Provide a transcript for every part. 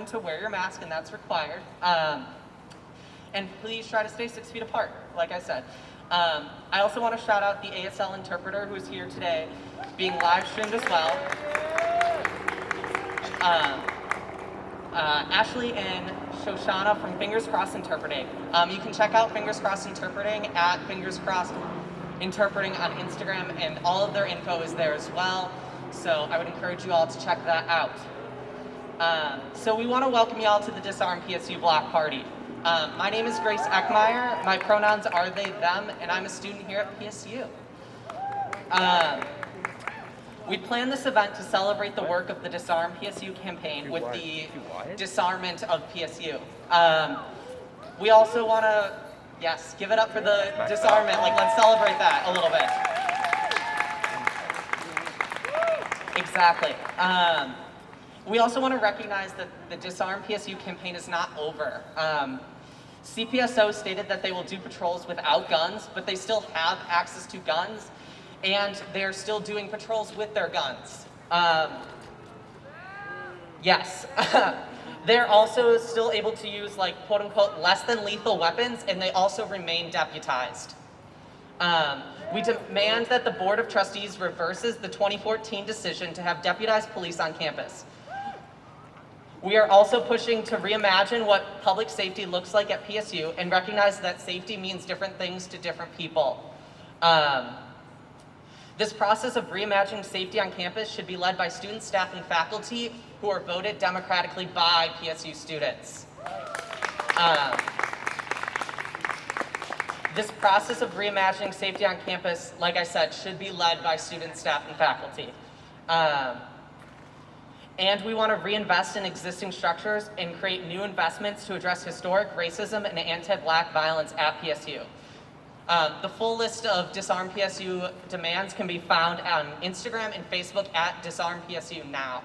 To wear your mask, and that's required. And please try to stay 6 feet apart, like I said. I also want to shout out the ASL interpreter who's here today, being live streamed as well. Ashley and Shoshana from Fingers Crossed Interpreting. You can check out Fingers Crossed Interpreting at Fingers Crossed Interpreting on Instagram, and all of their info is there as well. So I would encourage you all to check that out. So we want to welcome you all to the DisarmPSU block party. My name is Grace Eckmayer. My pronouns are they, them, and I'm a student here at PSU. We planned this event to celebrate the work of the DisarmPSU campaign with the disarmament of PSU. We also want to, yes, give it up for the disarmament. Like, let's celebrate that a little bit. Exactly. We also want to recognize that the DisarmPSU campaign is not over. CPSO stated that they will do patrols without guns, but they still have access to guns, and they're still doing patrols with their guns. Yes. They're also still able to use, like, quote-unquote, less than lethal weapons, and they also remain deputized. We demand that the Board of Trustees reverses the 2014 decision to have deputized police on campus. We are also pushing to reimagine what public safety looks like at PSU and recognize that safety means different things to different people. This process of reimagining safety on campus should be led by students, staff, and faculty who are voted democratically by PSU students. This process of reimagining safety on campus, like I said, should be led by students, staff, and faculty. And we want to reinvest in existing structures and create new investments to address historic racism and anti-Black violence at PSU. The full list of DisarmPSU demands can be found on Instagram and Facebook at DisarmPSU now.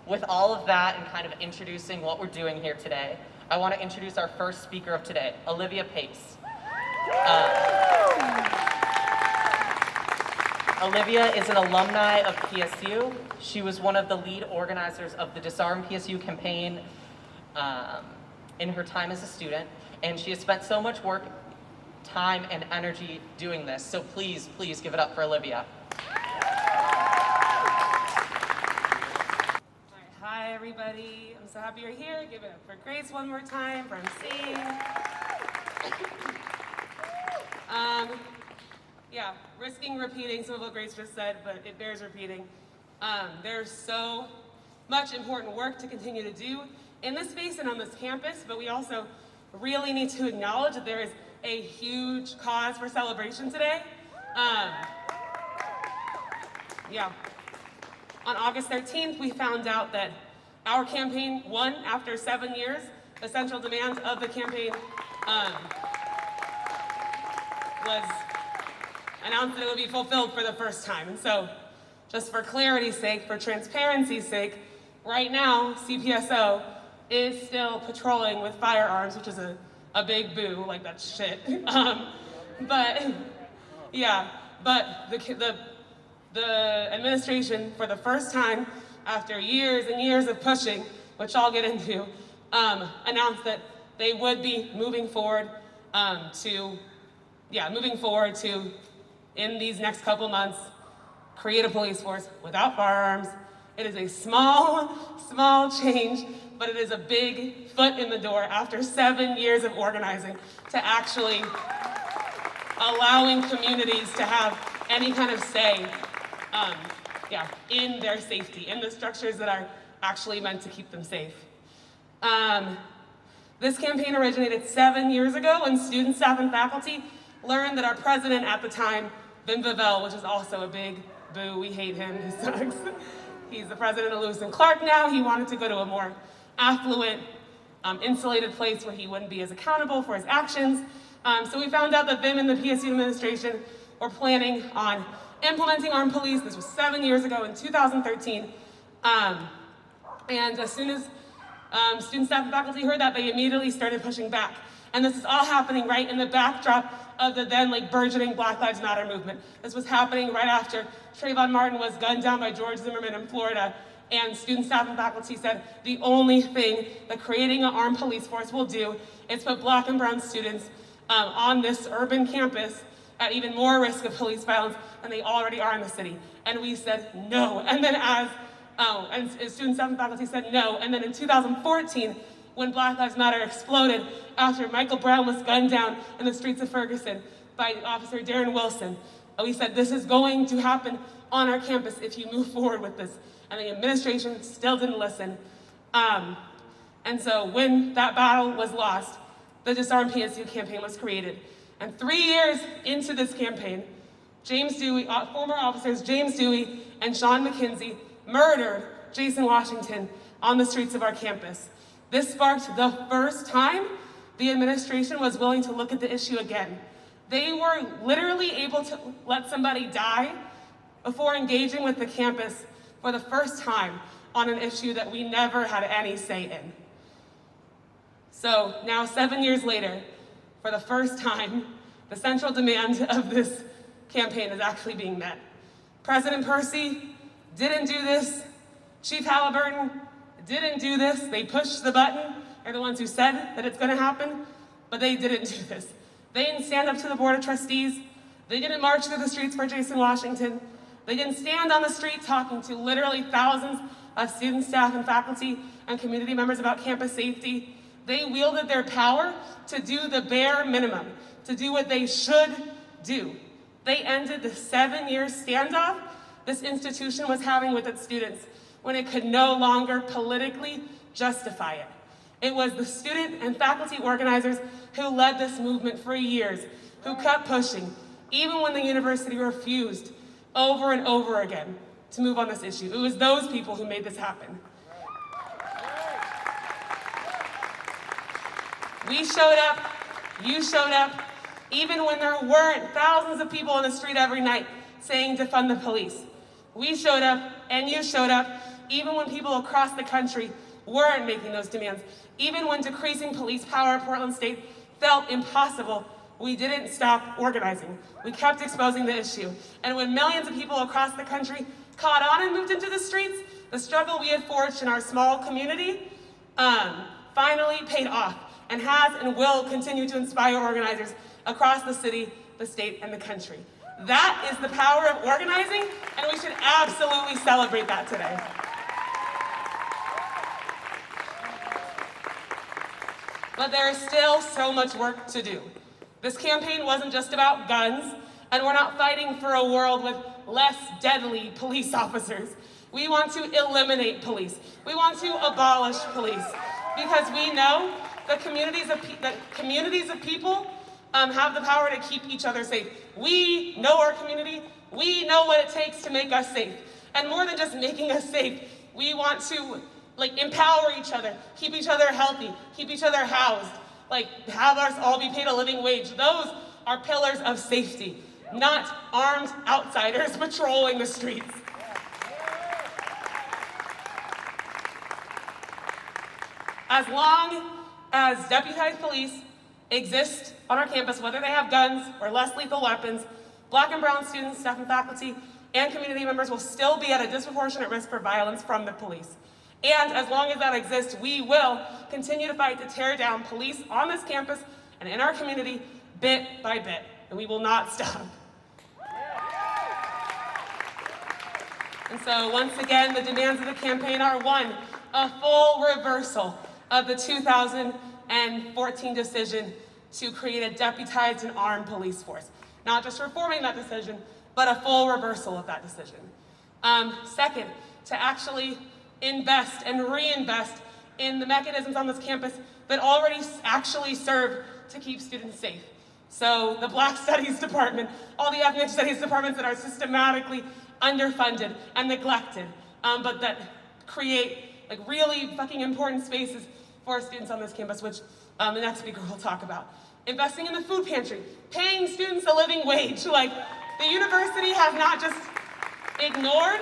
With all of that and kind of introducing what we're doing here today, I want to introduce our first speaker of today, Olivia Pace. Olivia is an alumni of PSU. She was one of the lead organizers of the DisarmPSU campaign in her time as a student, and she has spent so much work, time, and energy doing this. So please, please give it up for Olivia. Hi, everybody. I'm so happy you're here. Give it up for Grace one more time for emceeing. Yeah, risking repeating some of what Grace just said, but it bears repeating. There's so much important work to continue to do in this space and on this campus, but we also really need to acknowledge that there is a huge cause for celebration today. Yeah. On August 13th, we found out that our campaign won after 7 years. The central demand of the campaign was announced that it would be fulfilled for the first time. And so, just for clarity's sake, for transparency's sake, right now, CPSO is still patrolling with firearms, which is a big boo, like that's shit. But, yeah, but the administration, for the first time, after years and years of pushing, which I'll get into, announced that they would be moving forward to, in these next couple months, create a police force without firearms. It is a small, small change, but it is a big foot in the door after 7 years of organizing to actually allowing communities to have any kind of say in their safety, in the structures that are actually meant to keep them safe. This campaign originated 7 years ago when students, staff, and faculty learned that our president at the time, Vin Pavel, which is also a big boo, we hate him, he sucks. He's the president of Lewis and Clark now. He wanted to go to a more affluent, insulated place where he wouldn't be as accountable for his actions. So we found out that Vim and the PSU administration were planning on implementing armed police. This was 7 years ago in 2013. And as soon as students, staff, and faculty heard that, they immediately started pushing back. And this is all happening right in the backdrop of the then burgeoning Black Lives Matter movement. This was happening right after Trayvon Martin was gunned down by George Zimmerman in Florida. And students, staff, and faculty said the only thing that creating an armed police force will do is put Black and brown students on this urban campus at even more risk of police violence than they already are in the city. And we said no. And then and students, staff, and faculty said no. And then in 2014, when Black Lives Matter exploded after Michael Brown was gunned down in the streets of Ferguson by Officer Darren Wilson, we said this is going to happen on our campus if you move forward with this. And the administration still didn't listen. And so when that battle was lost, the DisarmPSU campaign was created. And 3 years into this campaign, James Dewey, former officers James Dewey and Sean McKenzie murdered Jason Washington on the streets of our campus. This sparked the first time the administration was willing to look at the issue again. They were literally able to let somebody die before engaging with the campus for the first time on an issue that we never had any say in. So now 7 years later, for the first time, the central demand of this campaign is actually being met. President Percy didn't do this. Chief Halliburton didn't do this. They pushed the button. They're the ones who said that it's gonna happen, but they didn't do this. They didn't stand up to the Board of Trustees. They didn't march through the streets for Jason Washington. They didn't stand on the street talking to literally thousands of students, staff, and faculty and community members about campus safety. They wielded their power to do the bare minimum, to do what they should do. They ended the 7-year standoff this institution was having with its students when it could no longer politically justify it. It was the student and faculty organizers who led this movement for years, who kept pushing, even when the university refused over and over again to move on this issue. It was those people who made this happen. We showed up, you showed up, even when there weren't thousands of people on the street every night saying defund the police. We showed up and you showed up, even when people across the country weren't making those demands. Even when decreasing police power in Portland State felt impossible, we didn't stop organizing. We kept exposing the issue. And when millions of people across the country caught on and moved into the streets, the struggle we had forged in our small community finally paid off and has and will continue to inspire organizers across the city, the state, and the country. That is the power of organizing, and we should absolutely celebrate that today. But there is still so much work to do. This campaign wasn't just about guns, and we're not fighting for a world with less deadly police officers. We want to eliminate police. We want to abolish police, because we know that communities of people have the power to keep each other safe. We know our community. We know what it takes to make us safe. And more than just making us safe, we want to empower each other, keep each other healthy, keep each other housed, have us all be paid a living wage. Those are pillars of safety, not armed outsiders patrolling the streets. As long as deputized police exist on our campus, whether they have guns or less lethal weapons, Black and brown students, staff and faculty, and community members will still be at a disproportionate risk for violence from the police. And as long as that exists, we will continue to fight to tear down police on this campus and in our community bit by bit, and we will not stop. And so once again, the demands of the campaign are one, a full reversal of the 2014 decision to create a deputized and armed police force. Not just reforming that decision, but a full reversal of that decision. Second, to actually invest and reinvest in the mechanisms on this campus that already actually serve to keep students safe. So the Black Studies Department, all the Ethnic Studies departments that are systematically underfunded and neglected, but that create like really fucking important spaces for students on this campus, which the next speaker will talk about. Investing in the food pantry, paying students a living wage. Like, the university has not just ignored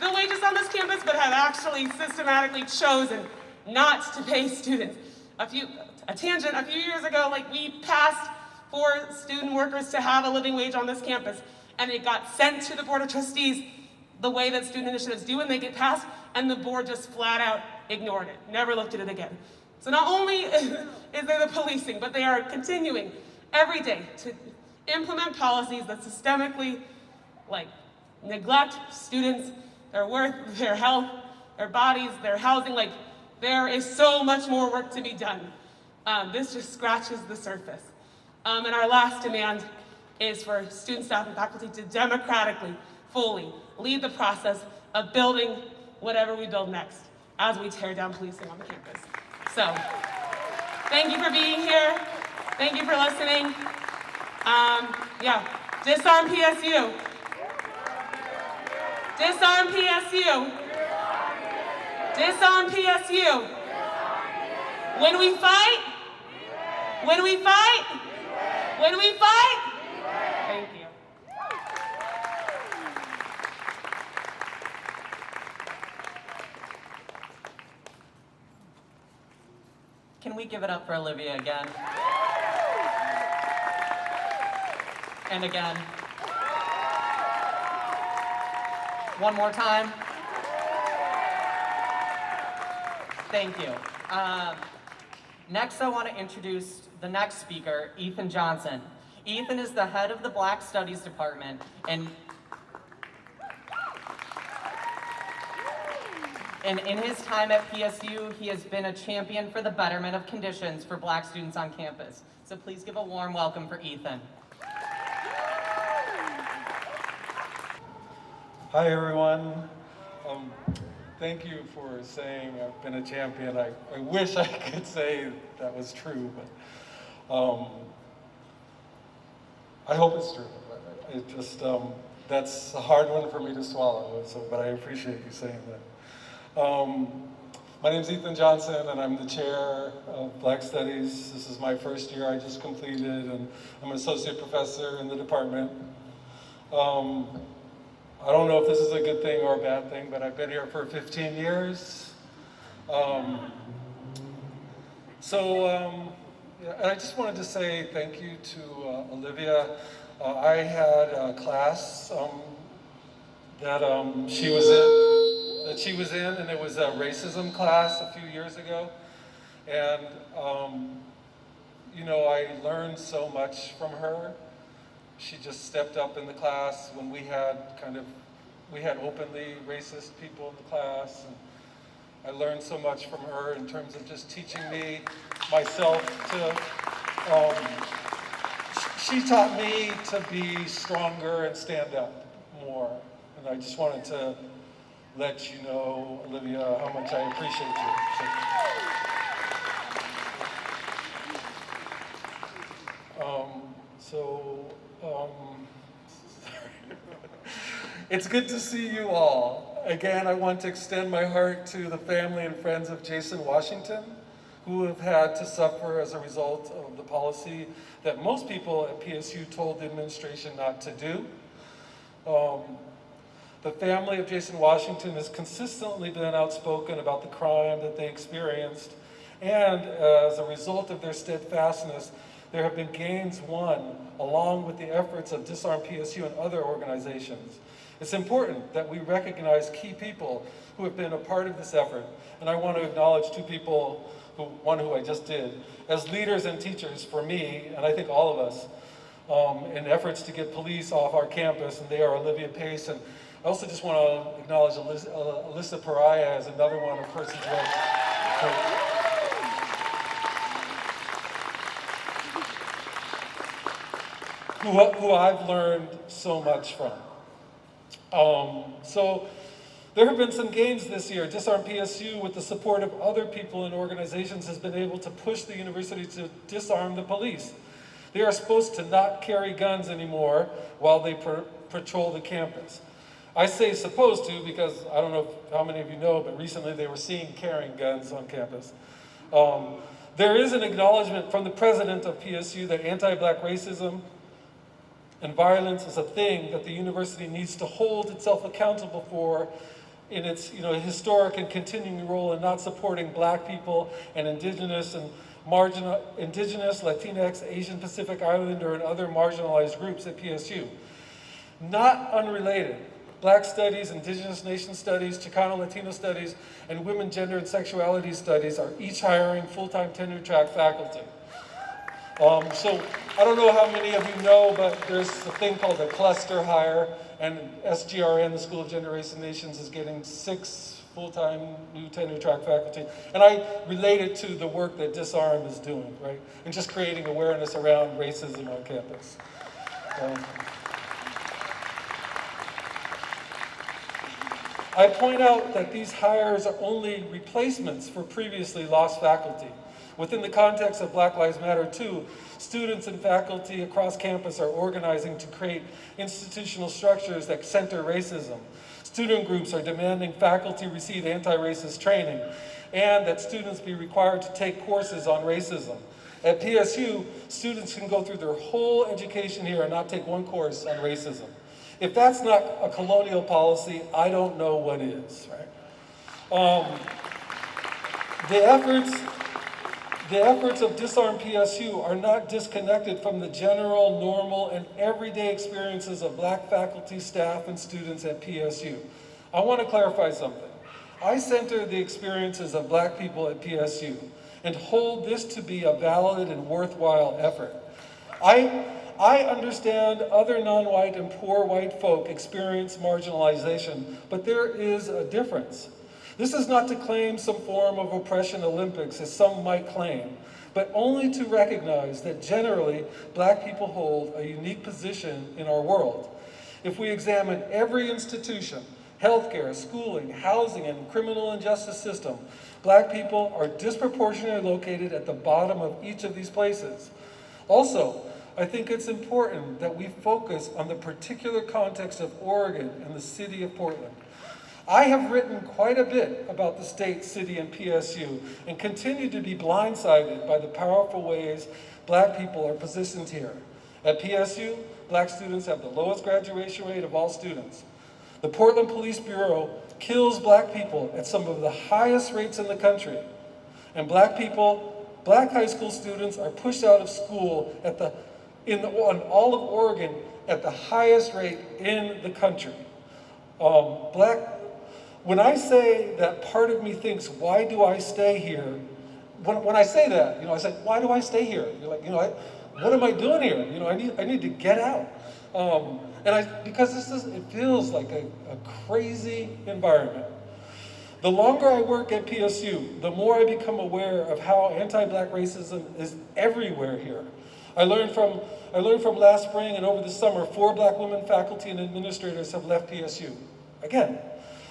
the wages on this campus, but have actually systematically chosen not to pay students. A few years ago, like, we passed for student workers to have a living wage on this campus, and it got sent to the Board of Trustees the way that student initiatives do when they get passed, and the board just flat out ignored it, never looked at it again. So not only is there the policing, but they are continuing every day to implement policies that systemically, like, neglect students, their worth, their health, their bodies, their housing. Like, there is so much more work to be done. This just scratches the surface. And our last demand is for student, staff, and faculty to democratically, fully lead the process of building whatever we build next as we tear down policing on the campus. So, thank you for being here. Thank you for listening. DisarmPSU. DisarmPSU. DisarmPSU. When we fight, when we fight, when we fight. Thank you. Can we give it up for Olivia again? And again. One more time. Thank you. Next, I want to introduce the next speaker, Ethan Johnson. Ethan is the head of the Black Studies Department, and in his time at PSU, he has been a champion for the betterment of conditions for Black students on campus. So please give a warm welcome for Ethan. Hi, everyone. Thank you for saying I've been a champion. I wish I could say that was true, but I hope it's true. It just, that's a hard one for me to swallow, but I appreciate you saying that. My name's Ethan Johnson, and I'm the chair of Black Studies. This is my first year I just completed, and I'm an associate professor in the department. I don't know if this is a good thing or a bad thing, but I've been here for 15 years. And I just wanted to say thank you to Olivia. I had a class that she was in, and it was a racism class a few years ago. And you know, I learned so much from her. She just stepped up in the class when we had openly racist people in the class, and I learned so much from her in terms of just teaching me myself to, she taught me to be stronger and stand up more. And I just wanted to let you know, Olivia, how much I appreciate you. It's good to see you all. Again, I want to extend my heart to the family and friends of Jason Washington, who have had to suffer as a result of the policy that most people at PSU told the administration not to do. The family of Jason Washington has consistently been outspoken about the crime that they experienced, and as a result of their steadfastness, there have been gains won along with the efforts of DisarmPSU and other organizations. It's important that we recognize key people who have been a part of this effort, and I want to acknowledge two people, one who I just did, as leaders and teachers for me, and I think all of us, in efforts to get police off our campus, and they are Olivia Pace and I also just want to acknowledge Alyssa Pariah as another one of persons who I've learned so much from. So there have been some gains this year. DisarmPSU, with the support of other people and organizations, has been able to push the university to disarm the police. They are supposed to not carry guns anymore while they patrol the campus. I say supposed to because I don't know how many of you know, but recently they were seen carrying guns on campus. There is an acknowledgement from the president of PSU that anti-black racism and violence is a thing that the university needs to hold itself accountable for in its historic and continuing role in not supporting black people and indigenous, Latinx, Asian Pacific Islander, and other marginalized groups at PSU. Not unrelated, Black Studies, Indigenous Nation Studies, Chicano Latino Studies, and Women, Gender, and Sexuality Studies are each hiring full-time tenure-track faculty. So I don't know how many of you know, but there's a thing called a cluster hire, and SGRN, the School of Gender, Race, and Nations, is getting 6 full-time new tenure-track faculty. And I relate it to the work that Disarm is doing, right? And just creating awareness around racism on campus. I point out that these hires are only replacements for previously lost faculty. Within the context of Black Lives Matter too, students and faculty across campus are organizing to create institutional structures that center racism. Student groups are demanding faculty receive anti-racist training and that students be required to take courses on racism. At PSU, students can go through their whole education here and not take one course on racism. If that's not a colonial policy, I don't know what is, right? The efforts of DisarmPSU are not disconnected from the general, normal, and everyday experiences of Black faculty, staff, and students at PSU. I want to clarify something. I center the experiences of Black people at PSU and hold this to be a valid and worthwhile effort. I understand other non-white and poor white folk experience marginalization, but there is a difference. This is not to claim some form of oppression Olympics, as some might claim, but only to recognize that generally, Black people hold a unique position in our world. If we examine every institution, healthcare, schooling, housing, and criminal and justice system, Black people are disproportionately located at the bottom of each of these places. Also, I think it's important that we focus on the particular context of Oregon and the city of Portland. I have written quite a bit about the state, city, and PSU, and continue to be blindsided by the powerful ways Black people are positioned here. At PSU, Black students have the lowest graduation rate of all students. The Portland Police Bureau kills Black people at some of the highest rates in the country. And Black high school students are pushed out of school on all of Oregon at the highest rate in the country. When I say that part of me thinks, why do I stay here? When I say that, I say, why do I stay here? You're like, what am I doing here? I need to get out. Because it feels like a crazy environment. The longer I work at PSU, the more I become aware of how anti-Black racism is everywhere here. I learned from last spring and over the summer, 4 Black women faculty and administrators have left PSU. Again,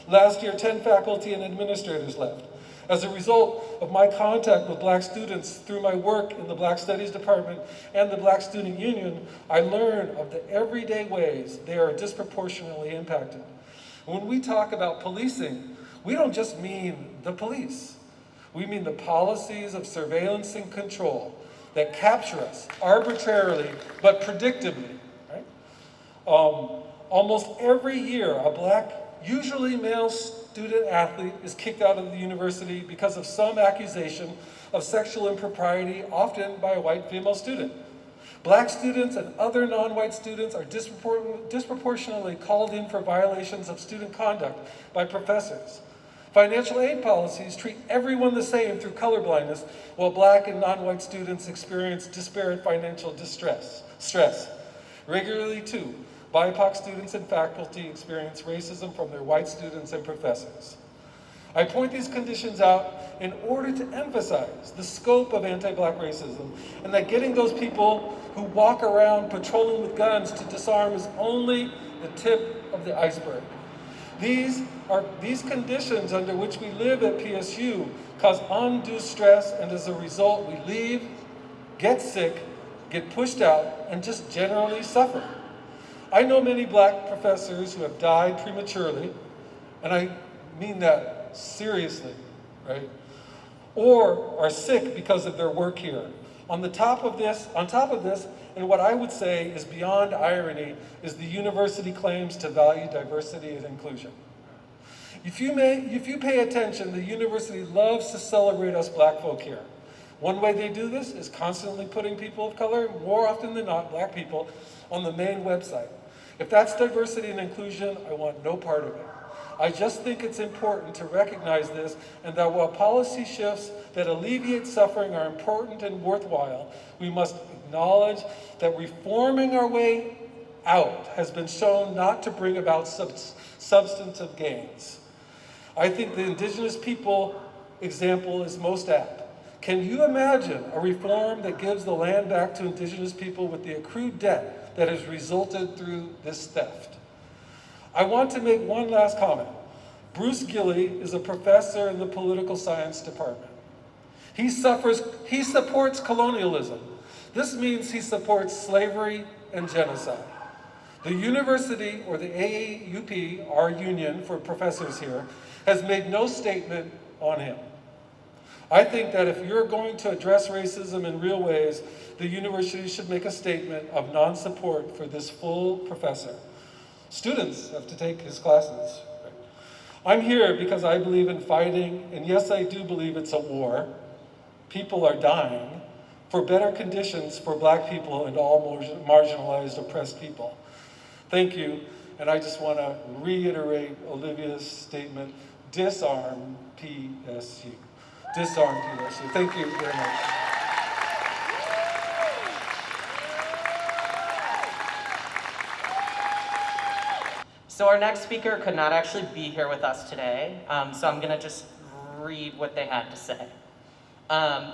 last year, 10 faculty and administrators left. As a result of my contact with Black students through my work in the Black Studies Department and the Black Student Union, I learned of the everyday ways they are disproportionately impacted. When we talk about policing, we don't just mean the police. We mean the policies of surveillance and control that capture us arbitrarily but predictably. Right? Almost every year, a Black, usually male student athlete is kicked out of the university because of some accusation of sexual impropriety, often by a white female student. Black students and other non-white students are disproportionately called in for violations of student conduct by professors. Financial aid policies treat everyone the same through colorblindness, while Black and non-white students experience disparate financial stress. Regularly, too, BIPOC students and faculty experience racism from their white students and professors. I point these conditions out in order to emphasize the scope of anti-Black racism and that getting those people who walk around patrolling with guns to disarm is only the tip of the iceberg. These conditions under which we live at PSU cause undue stress, and as a result, we leave, get sick, get pushed out, and just generally suffer. I know many Black professors who have died prematurely, and I mean that seriously, right? Or are sick because of their work here. On top of this, and what I would say is beyond irony, is the university claims to value diversity and inclusion. If you pay attention, the university loves to celebrate us Black folk here. One way they do this is constantly putting people of color, more often than not Black people, on the main website. If that's diversity and inclusion, I want no part of it. I just think it's important to recognize this, and that while policy shifts that alleviate suffering are important and worthwhile, we must acknowledge that reforming our way out has been shown not to bring about substantive gains. I think the Indigenous people example is most apt. Can you imagine a reform that gives the land back to Indigenous people with the accrued debt that has resulted through this theft? I want to make one last comment. Bruce Gilley is a professor in the political science department. He supports colonialism. This means he supports slavery and genocide. The university, or the AAUP, our union for professors here, has made no statement on him. I think that if you're going to address racism in real ways, the university should make a statement of non-support for this full professor. Students have to take his classes. I'm here because I believe in fighting, and yes, I do believe it's a war. People are dying for better conditions for Black people and all marginalized, oppressed people. Thank you, and I just want to reiterate Olivia's statement, disarm PSU. Disarm PSU. Thank you very much. So our next speaker could not actually be here with us today, so I'm gonna just read what they had to say.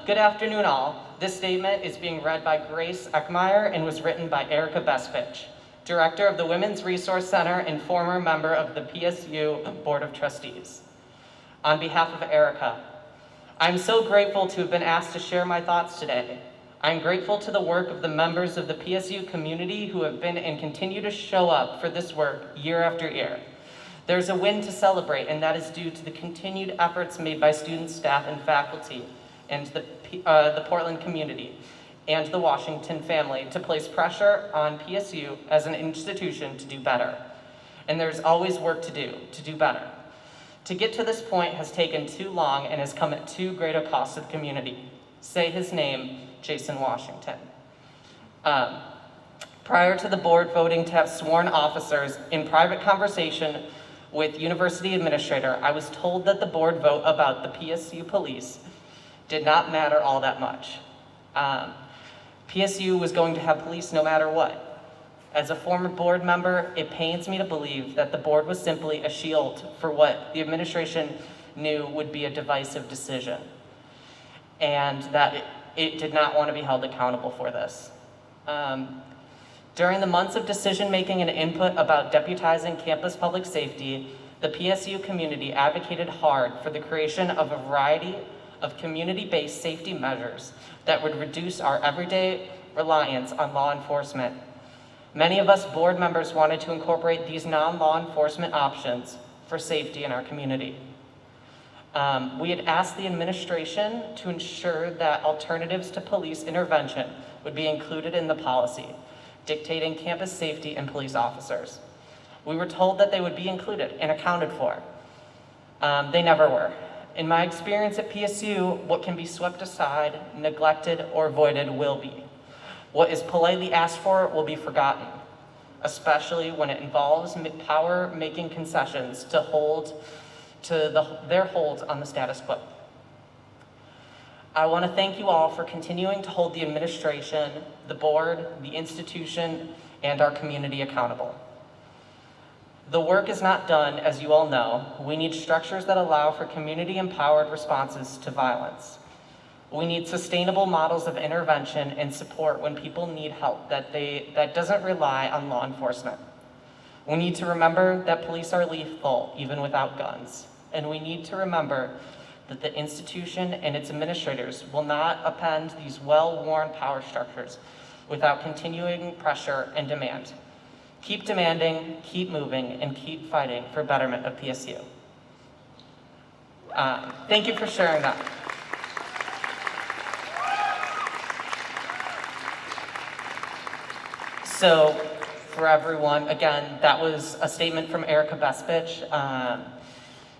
Good afternoon all. This statement is being read by Grace Eckmayer and was written by Erica Bestpitch, Director of the Women's Resource Center and former member of the PSU Board of Trustees. On behalf of Erica, I'm so grateful to have been asked to share my thoughts today. I'm grateful to the work of the members of the PSU community who have been and continue to show up for this work year after year. There's a win to celebrate, and that is due to the continued efforts made by students, staff, and faculty, and the Portland community, and the Washington family to place pressure on PSU as an institution to do better. And there's always work to do better. To get to this point has taken too long and has come at too great a cost to the community. Say his name, Jason Washington. Prior to the board voting to have sworn officers, in private conversation with university administrator, I was told that the board vote about the PSU police did not matter all that much. PSU was going to have police no matter what. As a former board member, it pains me to believe that the board was simply a shield for what the administration knew would be a divisive decision, and that it did not want to be held accountable for this. During the months of decision-making and input about deputizing campus public safety, the PSU community advocated hard for the creation of a variety of community-based safety measures that would reduce our everyday reliance on law enforcement. Many of us board members wanted to incorporate these non-law enforcement options for safety in our community. We had asked the administration to ensure that alternatives to police intervention would be included in the policy, dictating campus safety and police officers. We were told that they would be included and accounted for. They never were. In my experience at PSU, what can be swept aside, neglected, or avoided will be. What is politely asked for will be forgotten, especially when it involves power-making concessions to their holds on the status quo. I want to thank you all for continuing to hold the administration, the board, the institution, and our community accountable. The work is not done, as you all know. We need structures that allow for community-empowered responses to violence. We need sustainable models of intervention and support when people need help that doesn't rely on law enforcement. We need to remember that police are lethal even without guns. And we need to remember that the institution and its administrators will not upend these well-worn power structures without continuing pressure and demand. Keep demanding, keep moving, and keep fighting for betterment of PSU. Thank you for sharing that. So, for everyone, again, that was a statement from Erica Bestpitch,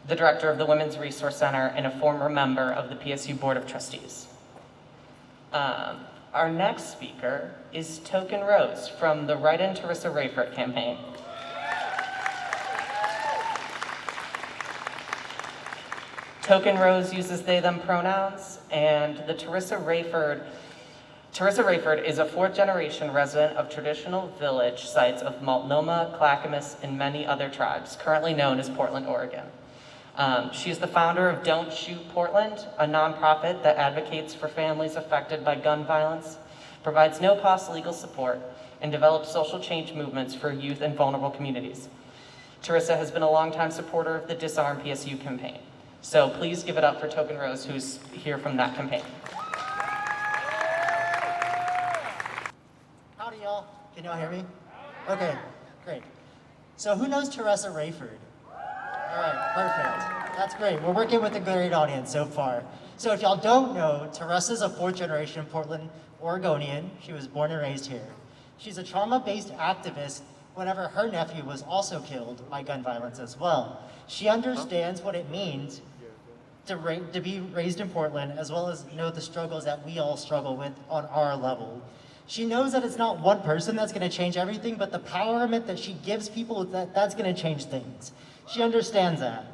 the director of the Women's Resource Center and a former member of the PSU Board of Trustees. Our next speaker is Token Rose from the Write-In Teressa Raiford campaign. Token Rose uses they, them pronouns, and the Teressa Raiford is a fourth-generation resident of traditional village sites of Multnomah, Clackamas, and many other tribes, currently known as Portland, Oregon. She is the founder of Don't Shoot Portland, a nonprofit that advocates for families affected by gun violence, provides no-cost legal support, and develops social change movements for youth and vulnerable communities. Teressa has been a longtime supporter of the DisarmPSU campaign. So please give it up for Token Rose, who's here from that campaign. Howdy, y'all. Can y'all hear me? Okay, great. So who knows Teressa Raiford? All right, perfect. That's great. We're working with a great audience so far. So if y'all don't know, Teressa's a fourth-generation Portland Oregonian. She was born and raised here. She's a trauma-based activist whenever her nephew was also killed by gun violence as well. She understands what it means to be raised in Portland, as well as know the struggles that we all struggle with on our level. She knows that it's not one person that's going to change everything, but the empowerment that she gives people, that's going to change things. She understands that.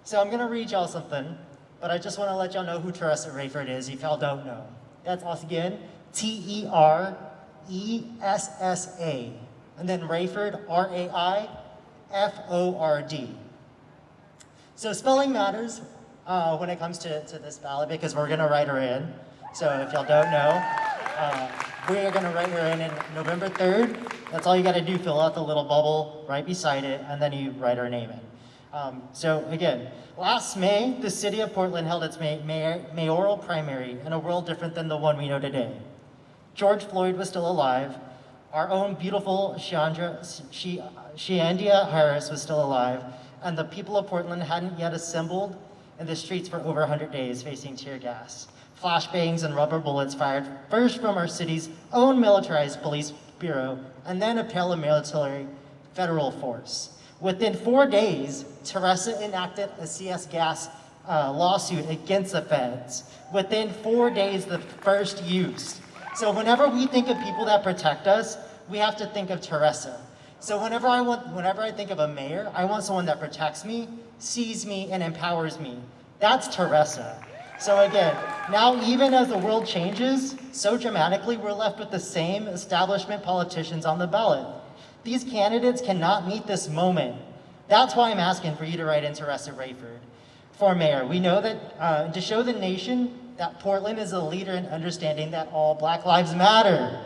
So I'm going to read y'all something, but I just want to let y'all know who Teressa Raiford is if y'all don't know. That's us again, Teressa, and then Raiford, Raiford. So spelling matters when it comes to this ballot because we're going to write her in. So if y'all don't know, we are going to write her in November 3rd. That's all you got to do, fill out the little bubble right beside it, and then you write her name in. So again, last May, the city of Portland held its mayoral primary in a world different than the one we know today. George Floyd was still alive. Our own beautiful Sheandia Harris was still alive, and the people of Portland hadn't yet assembled in the streets for over 100 days facing tear gas, flashbangs, and rubber bullets fired first from our city's own militarized police bureau, and then a paramilitary federal force. Within 4 days, Teressa enacted a CS gas lawsuit against the feds. Within 4 days, the first use. So whenever we think of people that protect us, we have to think of Teressa. So whenever I think of a mayor, I want someone that protects me, sees me, and empowers me. That's Teressa. So again, now even as the world changes so dramatically, we're left with the same establishment politicians on the ballot. These candidates cannot meet this moment. That's why I'm asking for you to write in Teressa Raiford for mayor. We know that to show the nation that Portland is a leader in understanding that all Black lives matter.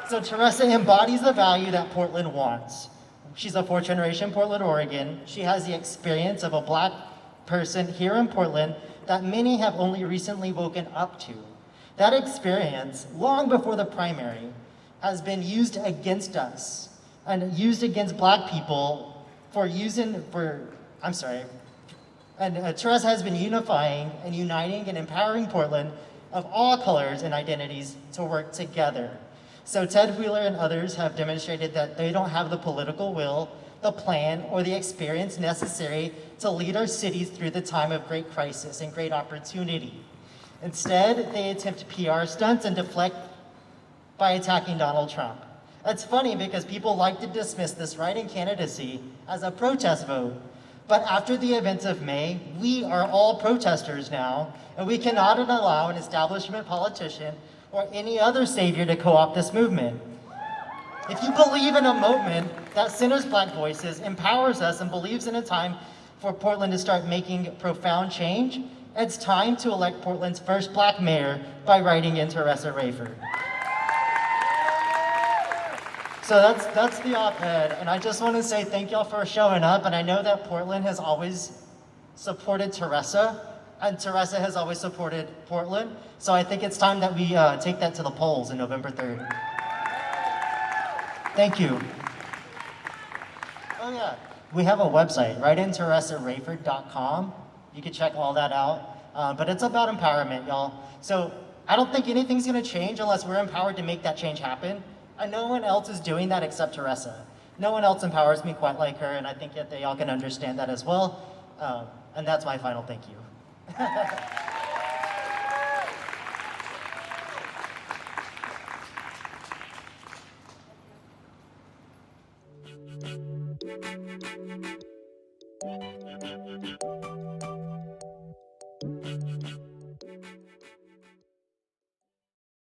So Teressa embodies the value that Portland wants. She's a fourth-generation Portland, Oregon. She has the experience of a Black person here in Portland that many have only recently woken up to. That experience, long before the primary, has been used against us and used against Black people And Teressa has been unifying and uniting and empowering Portland of all colors and identities to work together. So Ted Wheeler and others have demonstrated that they don't have the political will, the plan, or the experience necessary to lead our cities through the time of great crisis and great opportunity. Instead, they attempt PR stunts and deflect by attacking Donald Trump. That's funny because people like to dismiss this write-in candidacy as a protest vote. But after the events of May, we are all protesters now, and we cannot allow an establishment politician or any other savior to co-opt this movement. If you believe in a movement that centers Black voices, empowers us, and believes in a time for Portland to start making profound change, it's time to elect Portland's first Black mayor by writing in Teressa Raiford. So that's the op-ed, and I just want to say thank y'all for showing up, and I know that Portland has always supported Teressa, and Teressa has always supported Portland, so I think it's time that we take that to the polls on November 3rd. Thank you. Oh yeah, we have a website, writeinteressarayford.com. You can check all that out, but it's about empowerment, y'all. So I don't think anything's gonna change unless we're empowered to make that change happen. And no one else is doing that except Teressa. No one else empowers me quite like her, and I think that they all can understand that as well. And that's my final thank you.